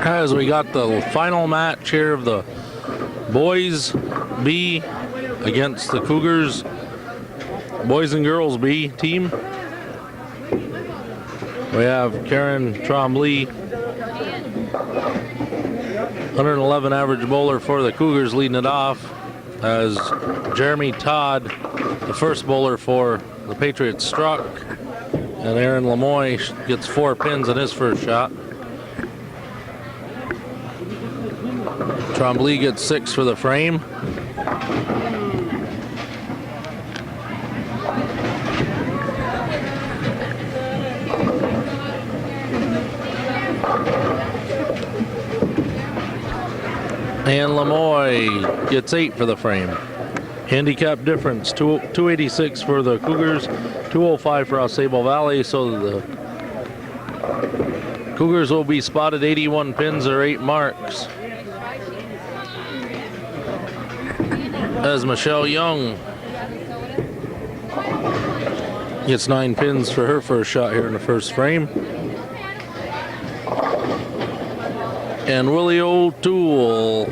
As we got the final match here of the boys B against the Cougars boys and girls B team. We have Karen Trombley, 111 average bowler for the Cougars, leading it off, as Jeremy Todd, the first bowler for the Patriots, struck, and Aaron Lemoy gets 4 pins in his first shot. Trombley gets 6 for the frame. And Lemoy gets 8 for the frame. Handicap difference, 286 for the Cougars, 205 for AuSable Valley, so the Cougars will be spotted 81 pins or 8 marks. As Michelle Young gets 9 pins for her first shot here in the first frame. And Willie O'Toole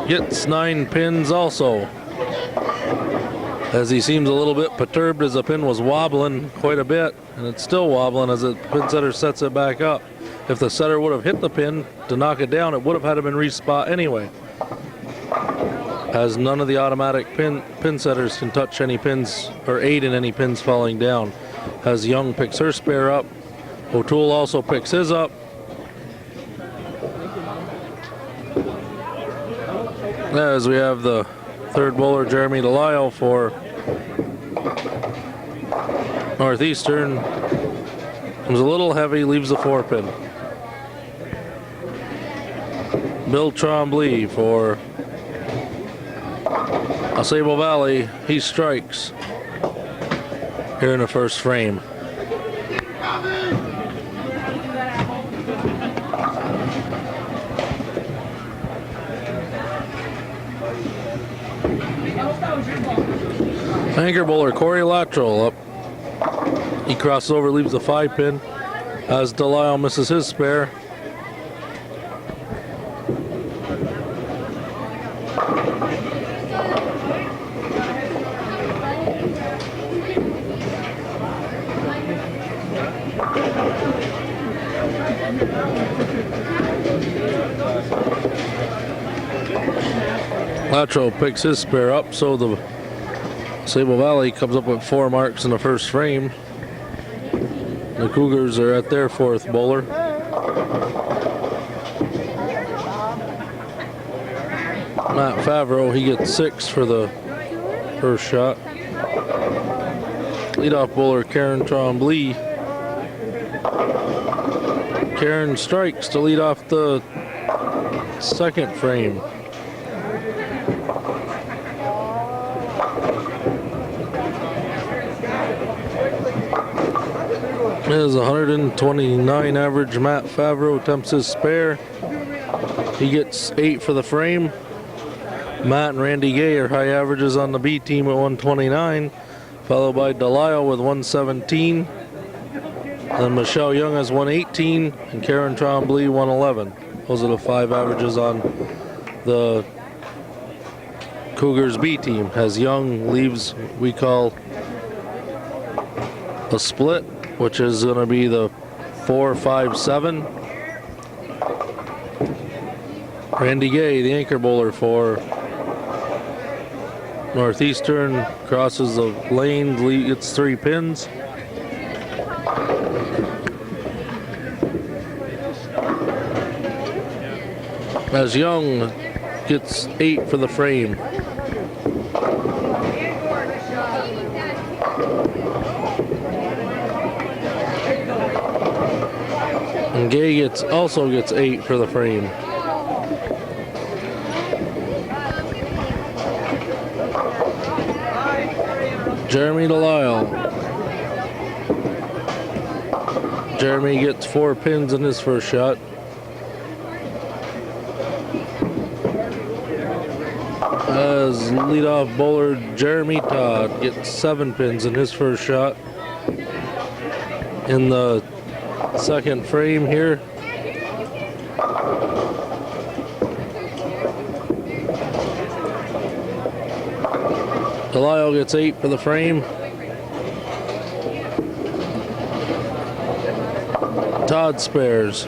gets 9 pins also, as he seems a little bit perturbed as the pin was wobbling quite a bit, and it's still wobbling as the pin setter sets it back up. If the setter would have hit the pin to knock it down, it would have had to been respot anyway, as none of the automatic pin setters can touch any pins or aid in any pins falling down. As Young picks her spare up, O'Toole also picks his up. As we have the third bowler, Jeremy Delisle, for Northeastern, comes a little heavy, leaves the 4-pin. Bill Trombley for AuSable Valley, he strikes here in the first frame. Anchor bowler Corey Luttrell up. He crosses over, leaves the 5-pin, as Delisle misses his spare. Luttrell picks his spare up, so the AuSable Valley comes up with 4 marks in the first frame. The Cougars are at their 4th bowler. Matt Favreau, he gets 6 for the first shot. Leadoff bowler Karen Trombley. Karen strikes to lead off the second frame. It is 129 average. Matt Favreau attempts his spare. He gets 8 for the frame. Matt and Randy Gay are high averages on the B team at 129, followed by Delisle with 117. Then Michelle Young has 118 and Karen Trombley 111. Those are the 5 averages on the Cougars B team. As Young leaves, we call a split, which is going to be the 4-5-7. Randy Gay, the anchor bowler for Northeastern, crosses the lane, gets 3 pins. As Young gets 8 for the frame. And Gay also gets 8 for the frame. Jeremy Delisle. Jeremy gets 4 pins in his first shot. As leadoff bowler Jeremy Todd gets 7 pins in his first shot. In the second frame here, Delisle gets 8 for the frame. Todd spares.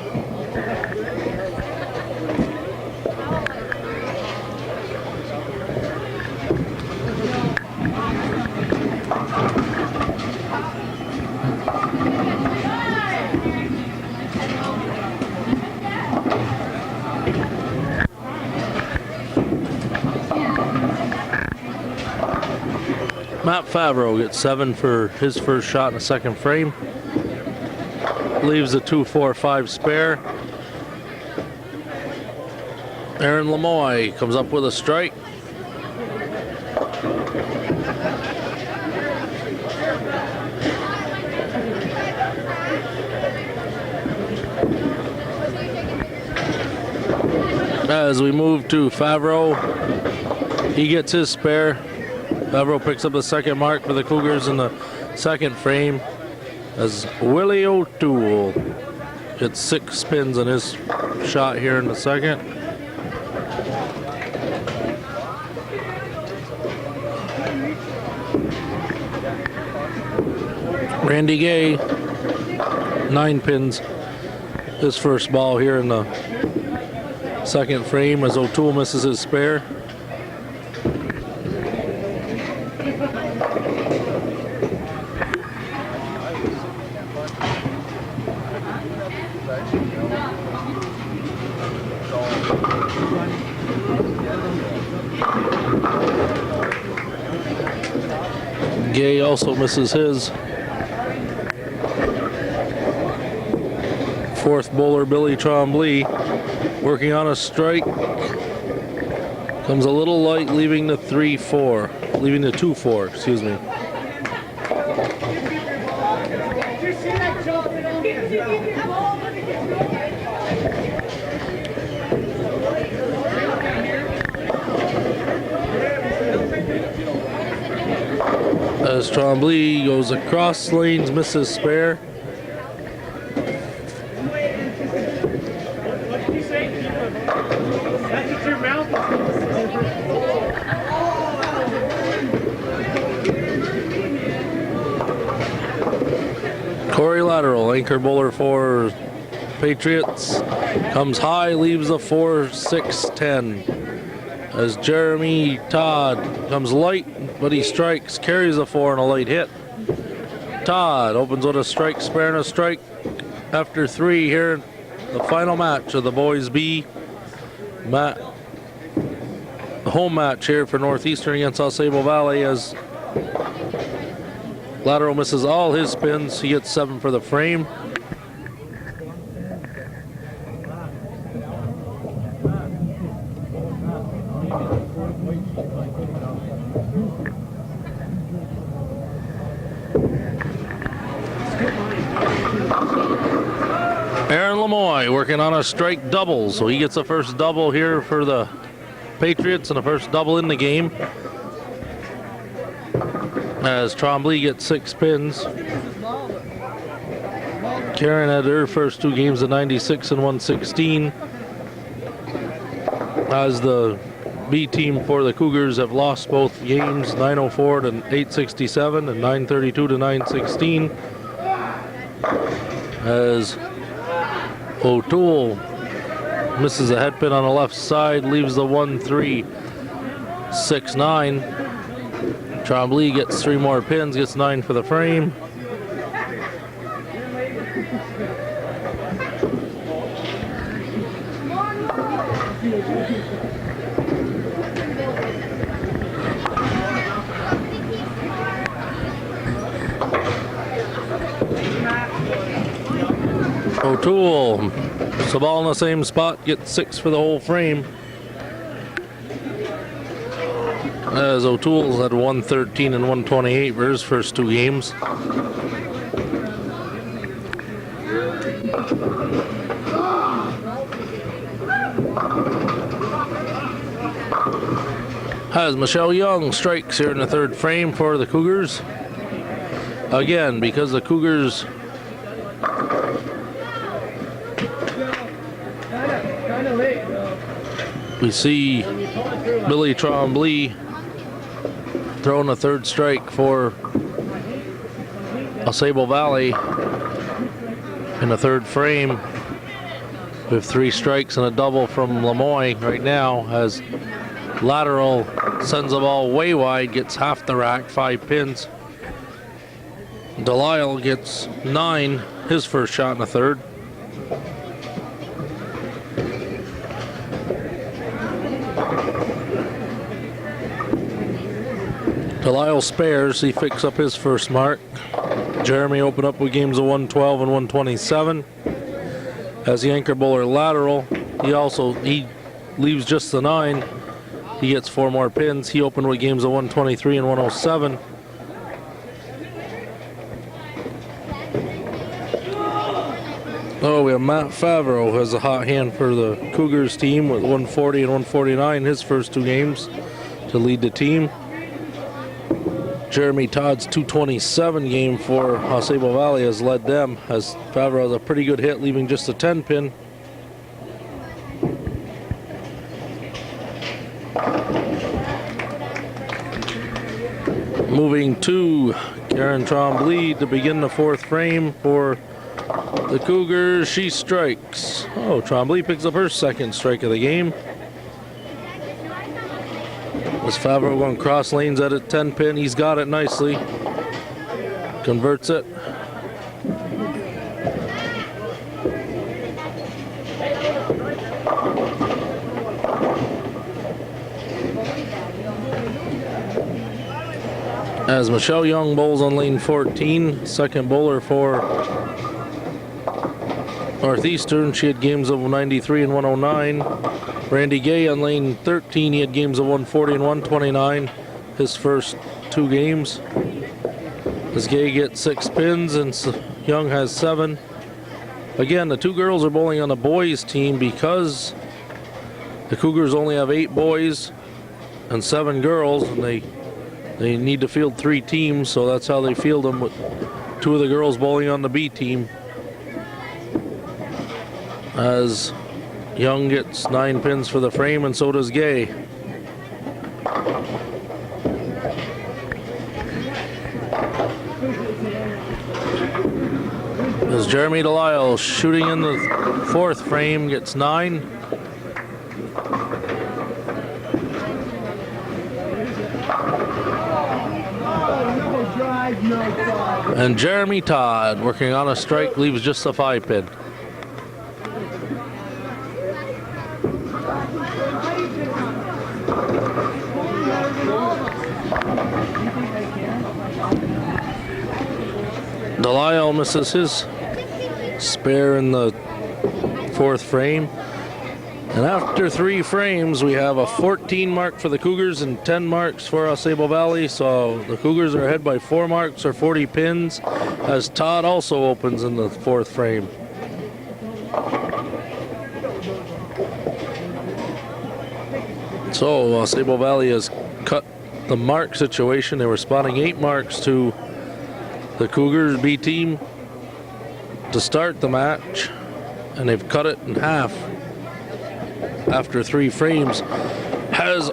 Matt Favreau gets 7 for his first shot in the second frame. Leaves a 2-4-5 spare. Aaron Lemoy comes up with a strike. As we move to Favreau, he gets his spare. Favreau picks up the second mark for the Cougars in the second frame as Willie O'Toole gets 6 spins in his shot here in the second. Randy Gay, 9 pins his first ball here in the second frame as O'Toole misses his spare. Gay also misses his. Fourth bowler, Billy Trombley, working on a strike. Comes a little light, leaving the 3-4, leaving the 2-4, excuse me. As Trombley goes across lanes, misses spare. Corey Lateral, anchor bowler for Patriots, comes high, leaves a 4-6-10. As Jeremy Todd comes light, but he strikes, carries a 4 and a late hit. Todd opens with a strike, spare and a strike after 3 here in the final match of the Boys B. Home match here for Northeastern against AuSable Valley as Lateral misses all his spins. He gets 7 for the frame. Aaron Lemoy working on a strike double, so he gets the first double here for the Patriots and the first double in the game. As Trombley gets 6 spins. Karen had her first 2 games of 96 and 116. As the B team for the Cougars have lost both games, 904 to 867 and 932 to 916. As O'Toole misses a head pin on the left side, leaves the 1-3-6-9. Trombley gets 3 more pins, gets 9 for the frame. O'Toole, the ball in the same spot, gets 6 for the whole frame. As O'Toole's had 113 and 128 for his first 2 games. As Michelle Young strikes here in the third frame for the Cougars. Again, because the Cougars we see Billy Trombley throwing a third strike for AuSable Valley in the third frame. With 3 strikes and a double from Lemoyne right now, as lateral sends the ball way wide, gets half the rack, 5 pins. Delisle gets 9, his first shot in the third. Delisle spares, he picks up his first mark. Jeremy opened up with games of 112 and 127. As the anchor bowler lateral, he leaves just the 9. He gets 4 more pins. He opened with games of 123 and 107. Oh, we have Matt Favreau has a hot hand for the Cougars team with 140 and 149 his first 2 games to lead the team. Jeremy Todd's 227 game for AuSable Valley has led them, as Favreau has a pretty good hit, leaving just a 10 pin. Moving to Karen Trombley to begin the 4th frame for the Cougars. She strikes. Oh, Trombley picks up her 2nd strike of the game. As Favreau going cross lanes at a 10 pin, he's got it nicely. Converts it. As Michelle Young bowls on lane 14, second bowler for Northeastern, she had games of 93 and 109. Randy Gay on lane 13, he had games of 140 and 129, his first 2 games. As Gay gets 6 pins and Young has 7. Again, the 2 girls are bowling on the boys team because the Cougars only have 8 boys and 7 girls, and they need to field 3 teams, so that's how they field them, with 2 of the girls bowling on the B team. As Young gets 9 pins for the frame, and so does Gay. As Jeremy Delisle shooting in the 4th frame gets 9. And Jeremy Todd working on a strike leaves just a 5 pin. Delisle misses his spare in the 4th frame. And after 3 frames, we have a 14 mark for the Cougars and 10 marks for AuSable Valley. So the Cougars are ahead by 4 marks or 40 pins, as Todd also opens in the 4th frame. So AuSable Valley has cut the mark situation. They were spotting 8 marks to the Cougars B team to start the match, and they've cut it in half after 3 frames. Has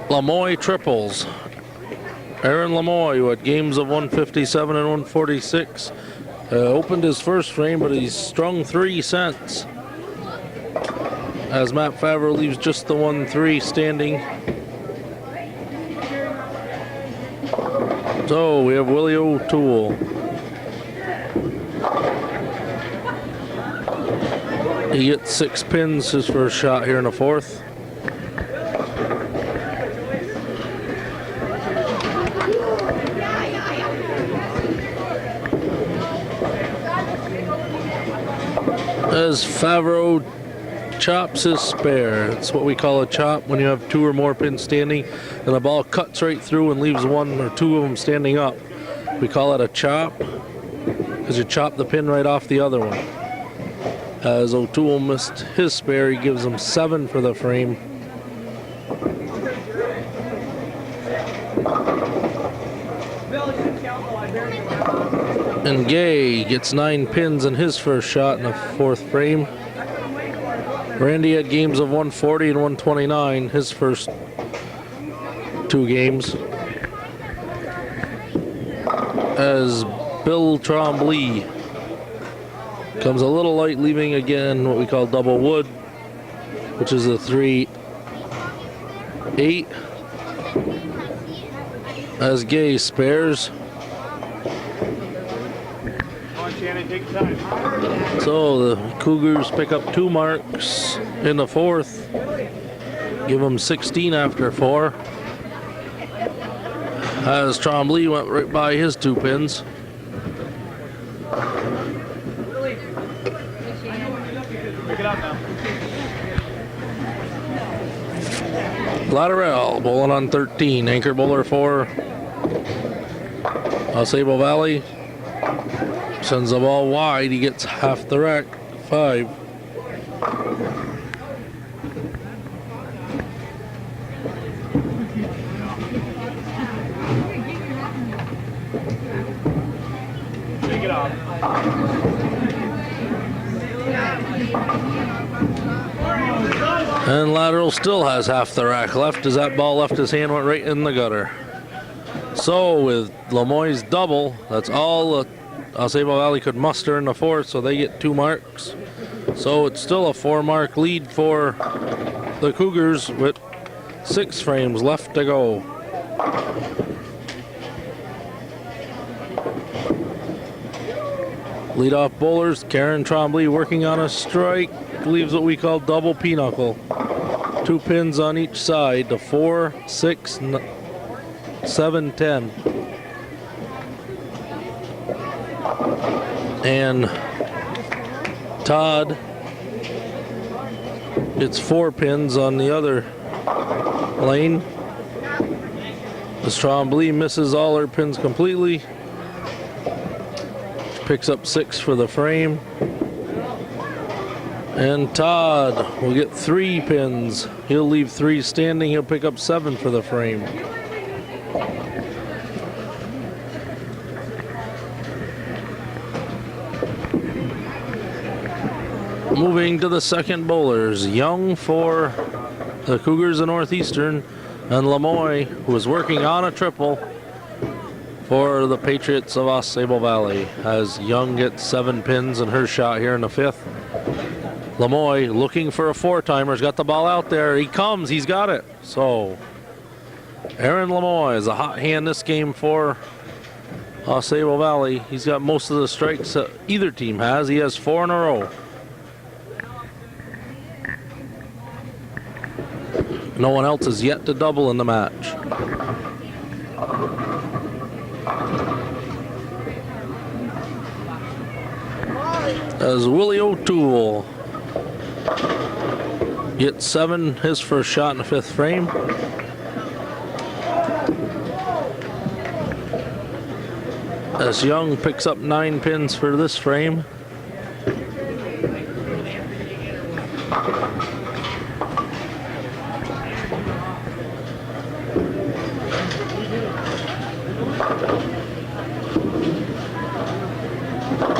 Lemoyne triples. Aaron Lemoyne, who had games of 157 and 146, opened his first frame, but he's strung 3 since. As Matt Favreau leaves just the 1-3 standing. So we have Willie O'Toole. He gets 6 pins his first shot here in the 4th. As Favreau chops his spare. It's what we call a chop when you have 2 or more pins standing and the ball cuts right through and leaves 1 or 2 of them standing up. We call it a chop because you chop the pin right off the other one. As O'Toole missed his spare, he gives him 7 for the frame. And Gay gets 9 pins in his first shot in the 4th frame. Randy had games of 140 and 129, his first 2 games. as Bill Trombley comes a little light, leaving again what we call double wood, which is a 3-8. As Gay spares. So the Cougars pick up 2 marks in the 4th. Give them 16 after 4. As Trombley went right by his 2 pins. Lateral bowling on 13. Anchor bowler for AuSable Valley. Sends the ball wide. He gets half the rack. 5. Take it off. And lateral still has half the rack left as that ball left his hand, went right in the gutter. So with Lemoyne's double, that's all AuSable Valley could muster in the 4th, so they get 2 marks. So it's still a 4-mark lead for the Cougars with 6 frames left to go. Leadoff bowlers, Karen Trombley working on a strike, leaves what we call double pinochle. 2 pins on each side, the 4, 6, 7, 10. And Todd gets 4 pins on the other lane. As Trombley misses all her pins completely. Picks up 6 for the frame. And Todd will get 3 pins. He'll leave 3 standing. He'll pick up 7 for the frame. Moving to the second bowlers. Young for the Cougars of Northeastern, and Lemoyne, who is working on a triple for the Patriots of AuSable Valley, as Young gets 7 pins in her shot here in the 5th. Lemoyne looking for a 4-timer. He's got the ball out there. He comes. He's got it. So Aaron Lemoyne is a hot hand this game for AuSable Valley. He's got most of the strikes that either team has. He has 4 in a row. No one else is yet to double in the match. As Willie O'Toole gets 7, his first shot in the 5th frame. As Young picks up 9 pins for this frame.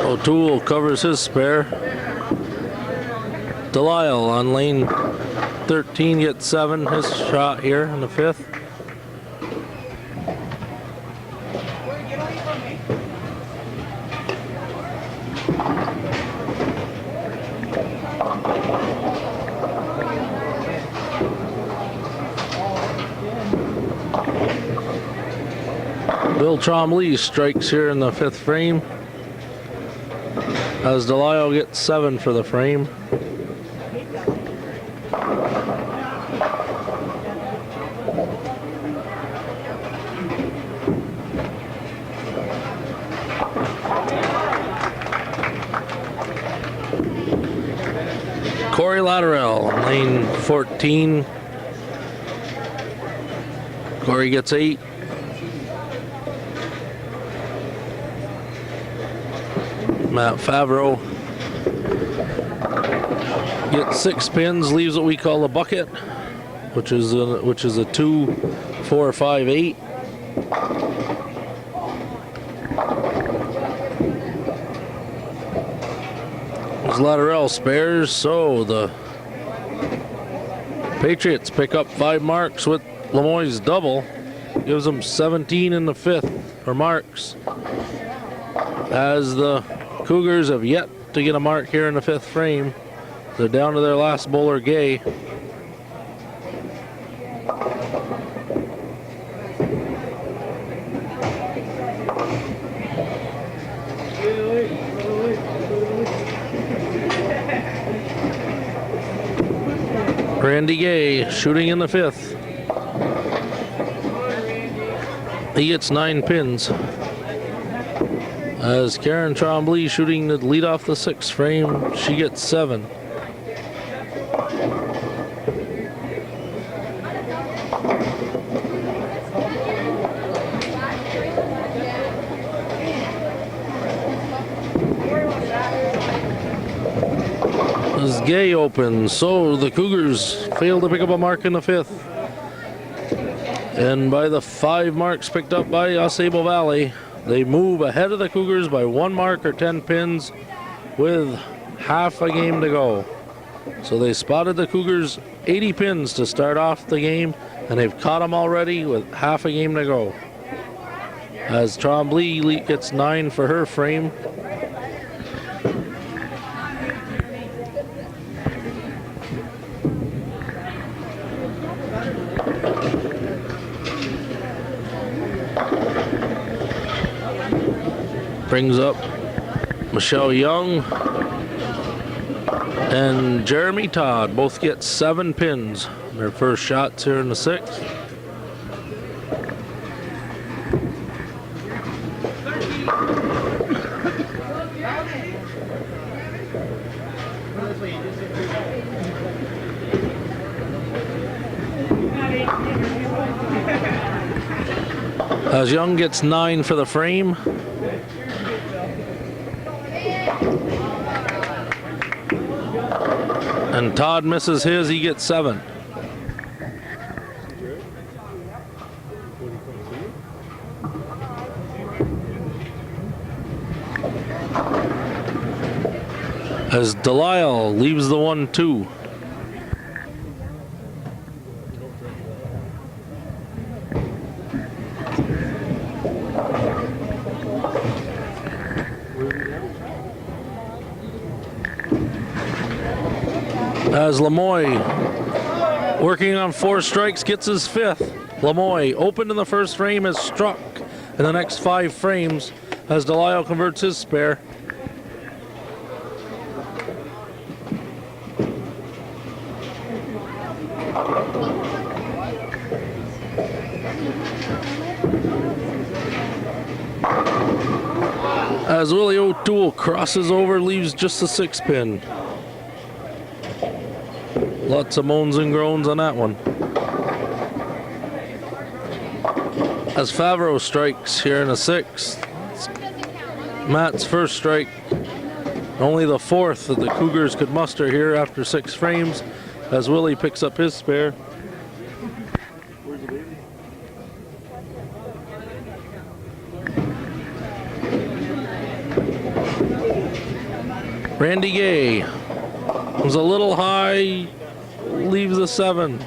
O'Toole covers his spare. Delisle on lane 13 gets 7, his shot here in the 5th. Bill Trombley strikes here in the 5th frame, as Delisle gets 7 for the frame. Corey Lateral, lane 14. Corey gets 8. Matt Favreau gets 6 pins, leaves what we call a bucket, which is a 2, 4, 5, 8. As Lateral spares, so the Patriots pick up 5 marks with Lemoyne's double, gives them 17 in the 5th. for marks, as the Cougars have yet to get a mark here in the 5th frame. They're down to their last bowler, Gay. Randy Gay shooting in the 5th. He gets 9 pins. As Karen Trombley shooting to lead off the 6th frame, she gets 7. As Gay opens, so the Cougars fail to pick up a mark in the 5th. And by the 5 marks picked up by AuSable Valley, they move ahead of the Cougars by 1 mark or 10 pins with half a game to go. So they spotted the Cougars 80 pins to start off the game, and they've caught them already with half a game to go. As Trombley gets 9 for her frame. Brings up Michelle Young and Jeremy Todd. Both get 7 pins. Their first shots here in the 6th. As Young gets 9 for the frame. And Todd misses his, he gets 7. As Delisle leaves the 1-2. As Lemoy, working on 4 strikes, gets his 5th. Lemoy, opened in the 1st frame, is struck in the next 5 frames as Delisle converts his spare. As Willie O'Toole crosses over, leaves just a 6 pin. Lots of moans and groans on that one. As Favreau strikes here in the 6th. Matt's first strike. Only the 4th that the Cougars could muster here after 6 frames. As Willie picks up his spare. Where's the baby? Randy Gay was a little high. Leaves a 7.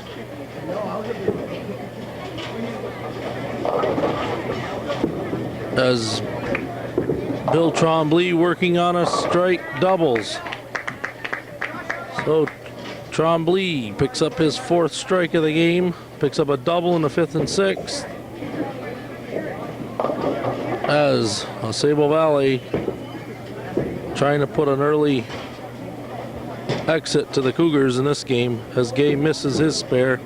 As Bill Trombley working on a strike doubles. So Trombley picks up his 4th strike of the game, picks up a double in the 5th and 6th. As AuSable Valley trying to put an early exit to the Cougars in this game as Gay misses his spare.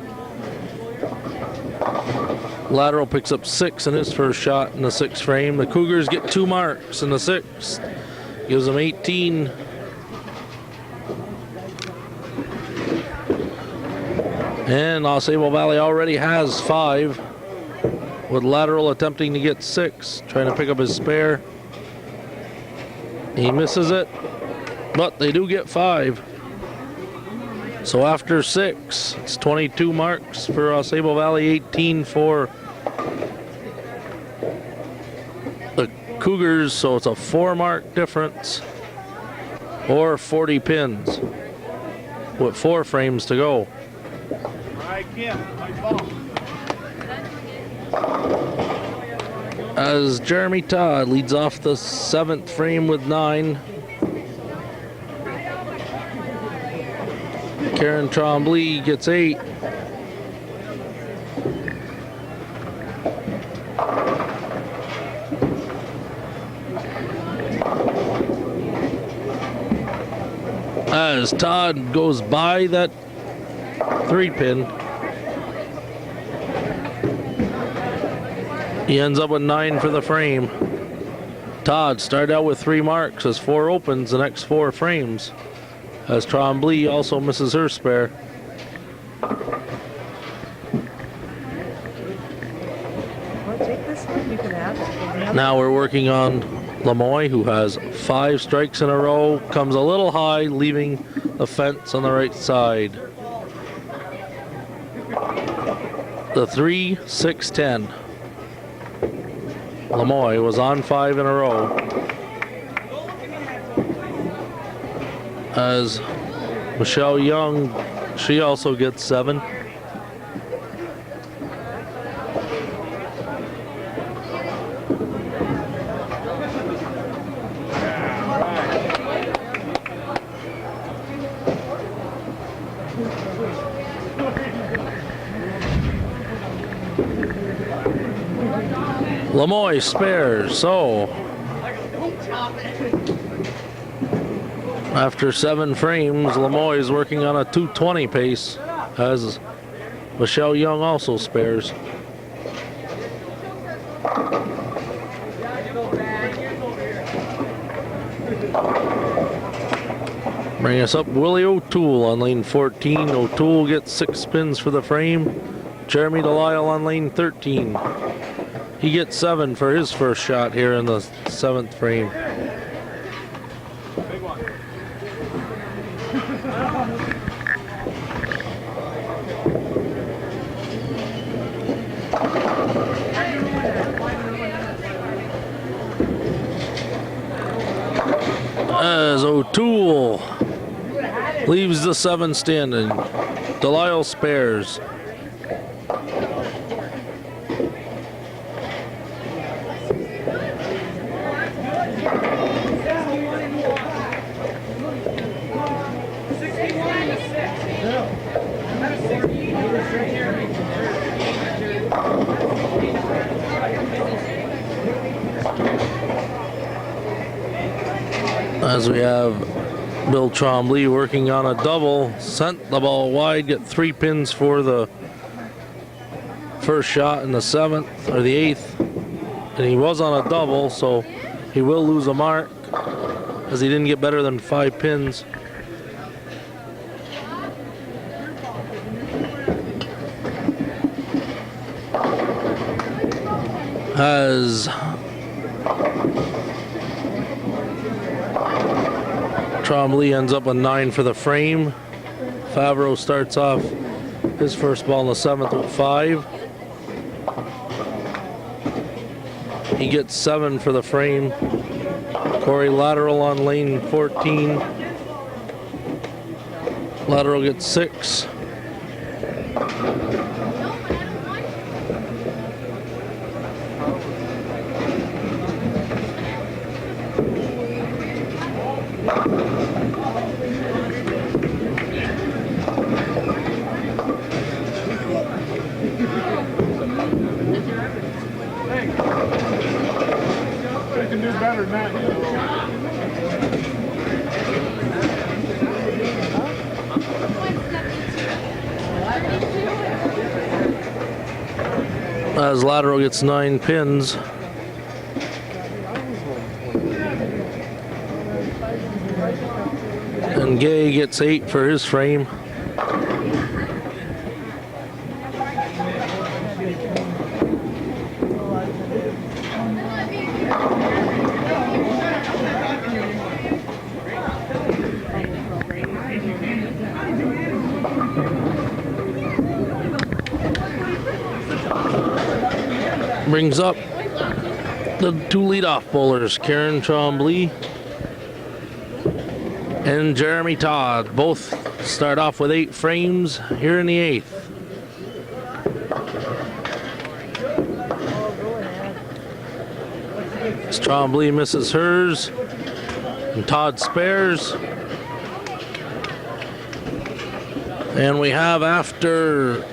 Lateral picks up 6 in his first shot in the 6th frame. The Cougars get 2 marks in the 6th. Gives them 18. And AuSable Valley already has 5, with Lateral attempting to get 6, trying to pick up his spare. He misses it, but they do get 5. So after 6, it's 22 marks for AuSable Valley, 18 for the Cougars. So it's a 4-mark difference, or 40 pins, with 4 frames to go. All right, Kim, nice ball. as Jeremy Todd leads off the 7th frame with 9. Karen Trombley gets 8. As Todd goes by that 3-pin, he ends up with 9 for the frame. Todd started out with 3 marks as 4 opens the next 4 frames, as Trombley also misses her spare. Now we're working on Lemoy, who has 5 strikes in a row, comes a little high, leaving the fence on the right side. The 3, 6, 10. Lemoy was on 5 in a row, as Michelle Young, she also gets 7. Lemoy spares, so after 7 frames, Lemoy is working on a 220 pace, as Michelle Young also spares. Bring us up Willie O'Toole on lane 14. O'Toole gets 6 spins for the frame. Jeremy Delisle on lane 13. He gets 7 for his first shot here in the 7th frame. As O'Toole leaves the 7 standing, Delisle spares. As we have Bill Trombley working on a double, sent the ball wide, get 3 pins for the first shot in the 7th or the 8th, and he was on a double, so he will lose a mark as he didn't get better than 5 pins. As Trombley ends up with 9 for the frame. Favreau starts off his first ball in the 7th with 5. He gets 7 for the frame. Corey Lateral on lane 14. Lateral gets 6. As Lateral gets 9 pins. And Gay gets 8 for his frame. Brings up the 2 leadoff bowlers, Karen Trombley and Jeremy Todd. Both start off with 8 frames here in the 8th. Trombley misses hers. And Todd spares. And we have, after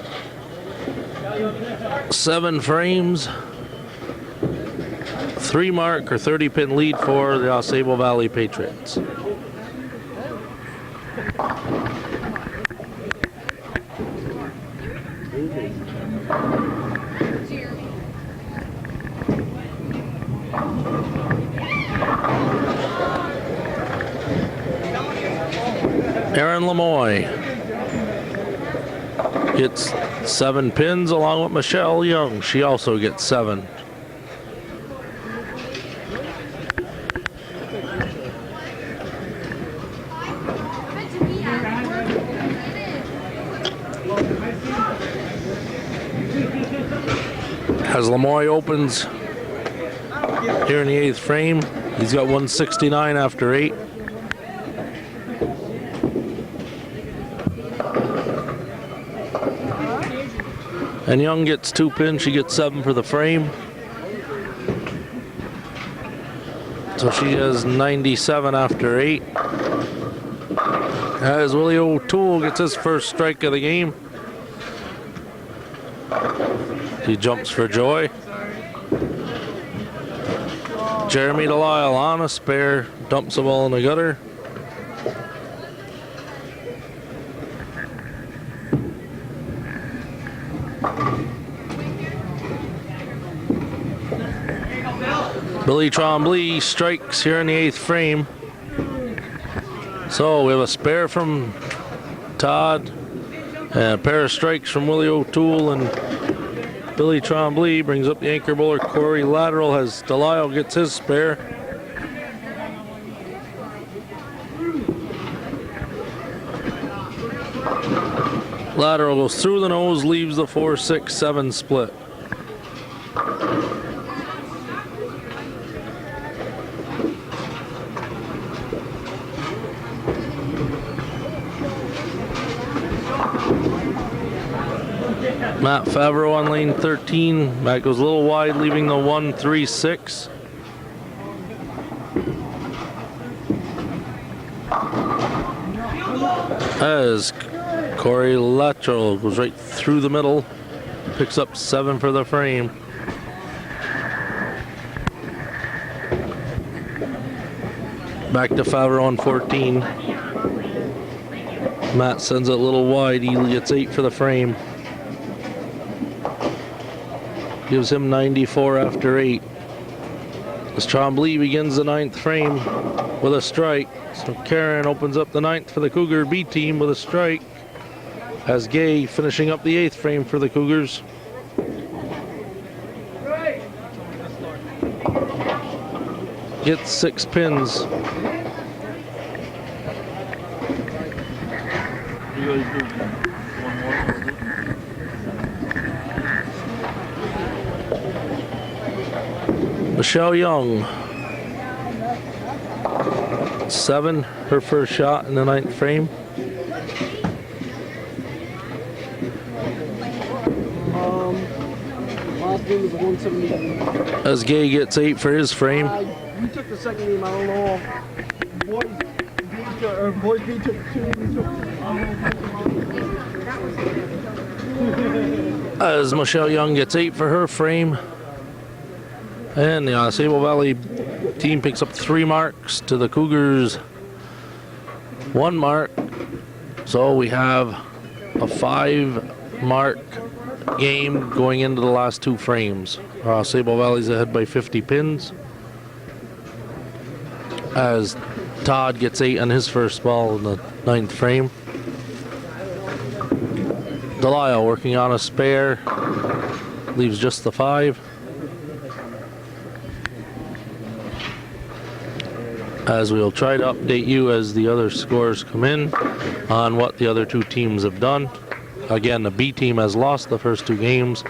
7 frames, 3 mark or 30 pin lead for the AuSable Valley Patriots. Aaron Lemoy gets 7 pins along with Michelle Young. She also gets 7. As Lemoy opens here in the 8th frame, he's got 169 after 8. And Young gets 2 pins, she gets 7 for the frame. So she has 97 after 8. As Willie O'Toole gets his first strike of the game. He jumps for joy. Jeremy Delisle on a spare, dumps the ball in the gutter. Billy Trombley strikes here in the 8th frame. So we have a spare from Todd and a pair of strikes from Willie O'Toole, and Billy Trombley brings up the anchor bowler. Corey Lateral as Delisle gets his spare. Lateral goes through the nose, leaves the 4-6-7 split. Matt Favreau on lane 13. That goes a little wide, leaving the 1-3-6. As Corey Lateral goes right through the middle, picks up 7 for the frame. Back to Favreau on 14. Matt sends it a little wide. He gets 8 for the frame. Gives him 94 after 8. As Trombley begins the 9th frame with a strike. So Karen opens up the 9th for the Cougar B team with a strike. As Gay finishing up the 8th frame for the Cougars. Gets 6 pins. Michelle Young, 7, her first shot in the 9th frame. Last game was 170. As Gay gets 8 for his frame. You took the second game, I don't know. Boys B took 2. As Michelle Young gets 8 for her frame. And the AuSable Valley team picks up 3 marks to the Cougars 1 mark. So we have a 5 mark game going into the last 2 frames. AuSable Valley's ahead by 50 pins. As Todd gets 8 on his first ball in the 9th frame. Delisle working on a spare. Leaves just the 5. As we'll try to update you as the other scores come in on what the other 2 teams have done. Again, the B team has lost the first 2 games,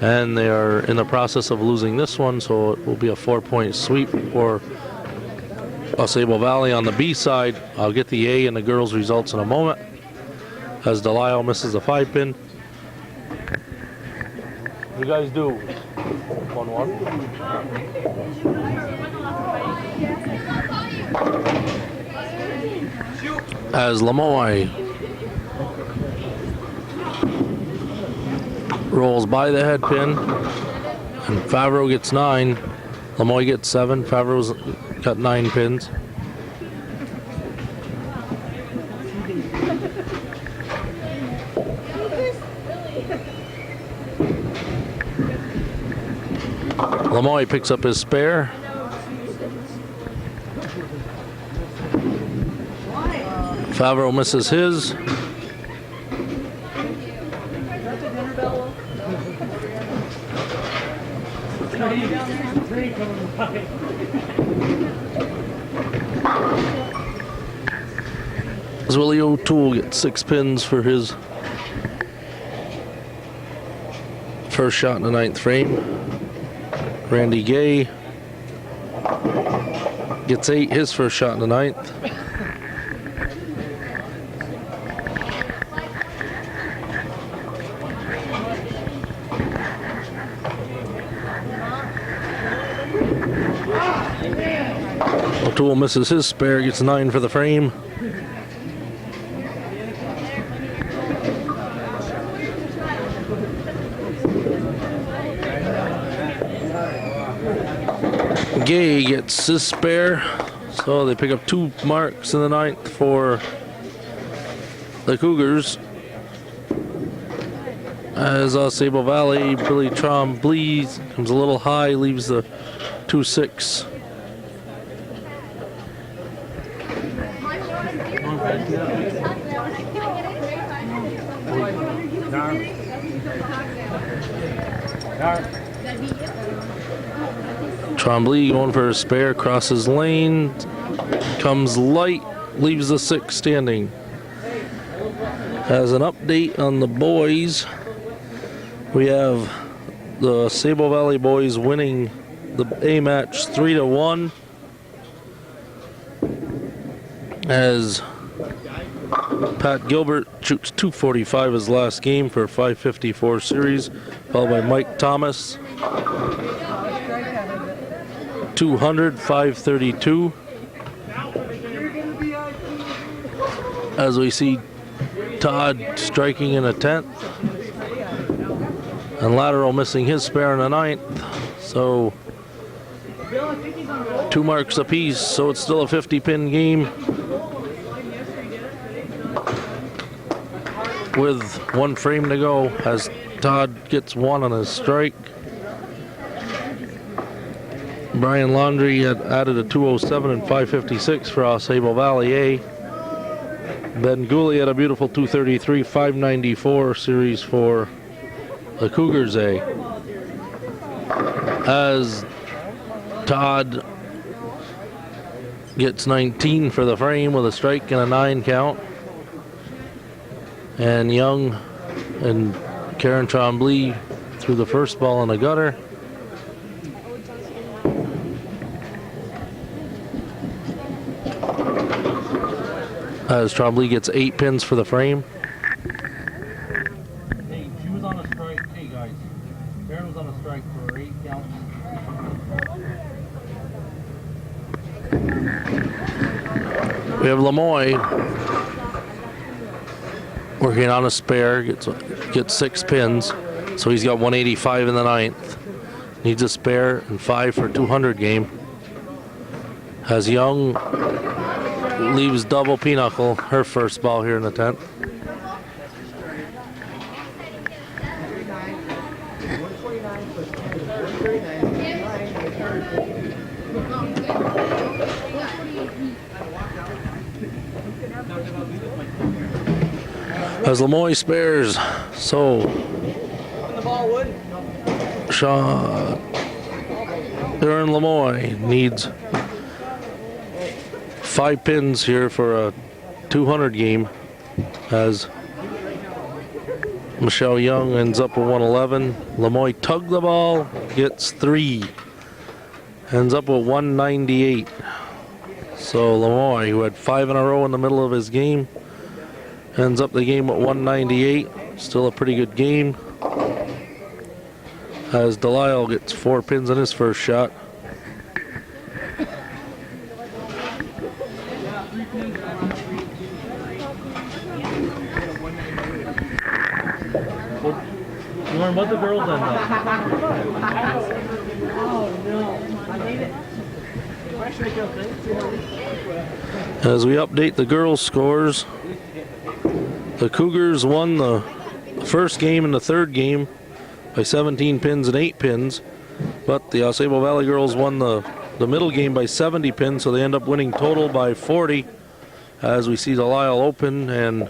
and they are in the process of losing this one, so it will be a 4-point sweep for AuSable Valley. On the B side, I'll get the A and the girls' results in a moment, as Delisle misses a 5 pin. What do you guys do? 1-1. As Lamoy rolls by the head pin, and Favreau gets 9. Lamoy gets 7. Favreau's got 9 pins. Lamoy picks up his spare. Favreau misses his. As Willie O'Toole gets 6 pins for his first shot in the 9th frame. Randy Gay gets 8, his first shot in the 9th. O'Toole misses his spare, gets 9 for the frame. Gay gets his spare, so they pick up 2 marks in the 9th for the Cougars. As AuSable Valley, Billy Trombley comes a little high, leaves the 2-6. Trombley going for a spare, crosses lane, comes light, leaves the 6 standing. As an update on the boys, we have the Sable Valley boys winning the A match 3-1. As Pat Gilbert shoots .245 his last game for a .554 series, followed by Mike Thomas. 200, .532. As we see Todd striking in a 10th. And Lateral missing his spare in the 9th. So 2 marks apiece, so it's still a 50-pin game. With 1 frame to go, as Todd gets 1 on his strike. Brian Laundrie had added a 207 and .556 for AuSable Valley A. Ben Gooley had a beautiful 233, .594 series for the Cougars A. As Todd gets 19 for the frame with a strike and a 9 count. And Young and Karen Trombley threw the first ball in the gutter. As Trombley gets 8 pins for the frame. Hey, she was on a strike. Hey guys, Karen was on a strike for 8 counts. We have Lamoy working on a spare, gets 6 pins, so he's got 185 in the 9th. Needs a spare and 5 for 200 game. As Young leaves double pinochle, her first ball here in the 10th. As Lamoy spares, so Darren Lamoy needs 5 pins here for a 200 game, as Michelle Young ends up with 111. Lamoy tugged the ball, gets 3, ends up with 198. So Lamoy, who had 5 in a row in the middle of his game, ends up the game at 198. Still a pretty good game. as Delisle gets 4 pins in his first shot. You learn what the girls end up. As we update the girls' scores, the Cougars won the first game and the third game by 17 pins and 8 pins, but the AuSable Valley girls won the middle game by 70 pins, so they end up winning total by 40, as we see Delisle open and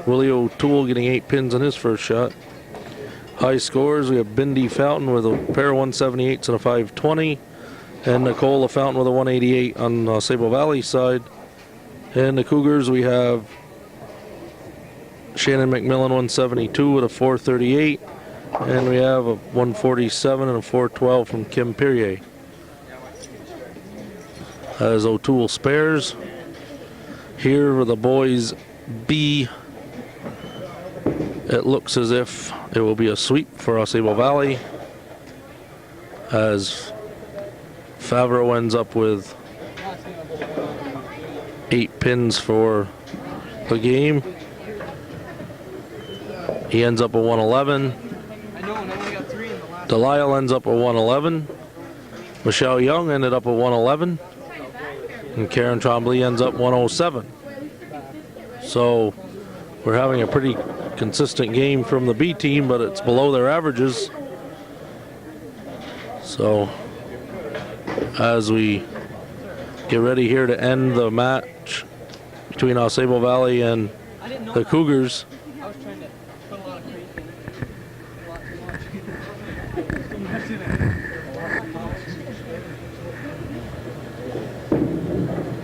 Willie O'Toole getting 8 pins in his first shot. High scores, we have Bindi Fountain with a pair of 178s and a 520, and Nicole Fountain with a 188 on AuSable Valley side. And the Cougars, we have Shannon McMillan 172 with a 438, and we have a 147 and a 412 from Kim Perrier. As O'Toole spares, here with the boys B, it looks as if it will be a sweep for AuSable Valley, as Favreau ends up with 8 pins for the game. He ends up at 111. Delisle ends up at 111. Michelle Young ended up at 111. And Karen Trombley ends up 107. So we're having a pretty consistent game from the B team, but it's below their averages. So as we get ready here to end the match between AuSable Valley and the Cougars,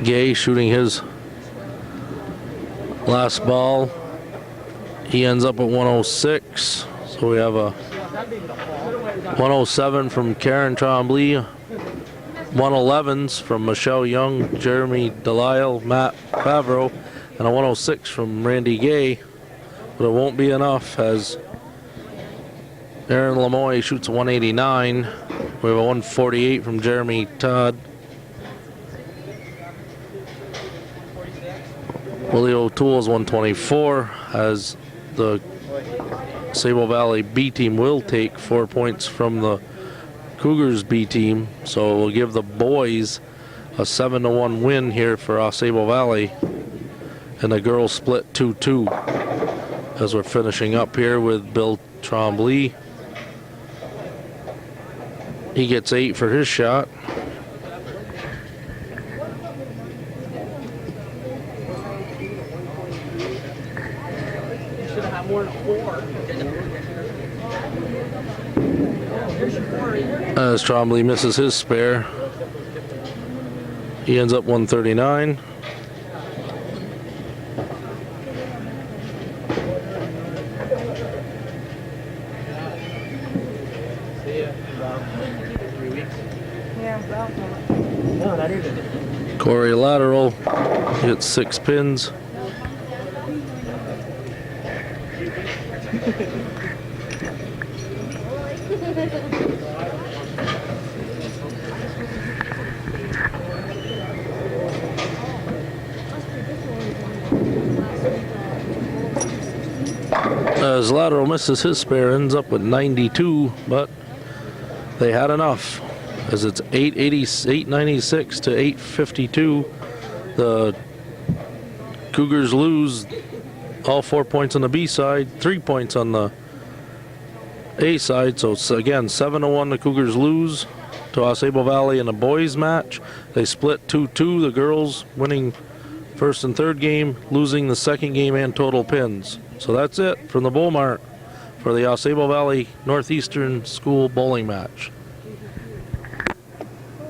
Gay shooting his last ball. He ends up at 106. So we have a 107 from Karen Trombley, 111s from Michelle Young, Jeremy Delisle, Matt Favreau, and a 106 from Randy Gay. But it won't be enough as Aaron Lamoy shoots a 189. We have a 148 from Jeremy Todd. Willie O'Toole is 124, as the Sable Valley B team will take 4 points from the Cougars B team, so it will give the boys a 7-1 win here for AuSable Valley, and the girls split 2-2 as we're finishing up here with Bill Trombley. He gets 8 for his shot. As Trombley misses his spare, he ends up 139. Corey Lateral hits 6 pins. As Lateral misses his spare, ends up with 92, but they had enough, as it's 896 to 852. The Cougars lose all 4 points on the B side, 3 points on the A side. So it's again 7-1. The Cougars lose to AuSable Valley in the boys match. They split 2-2. The girls winning first and third game, losing the second game and total pins. So that's it from the Mart for the AuSable Valley Northeastern School bowling match.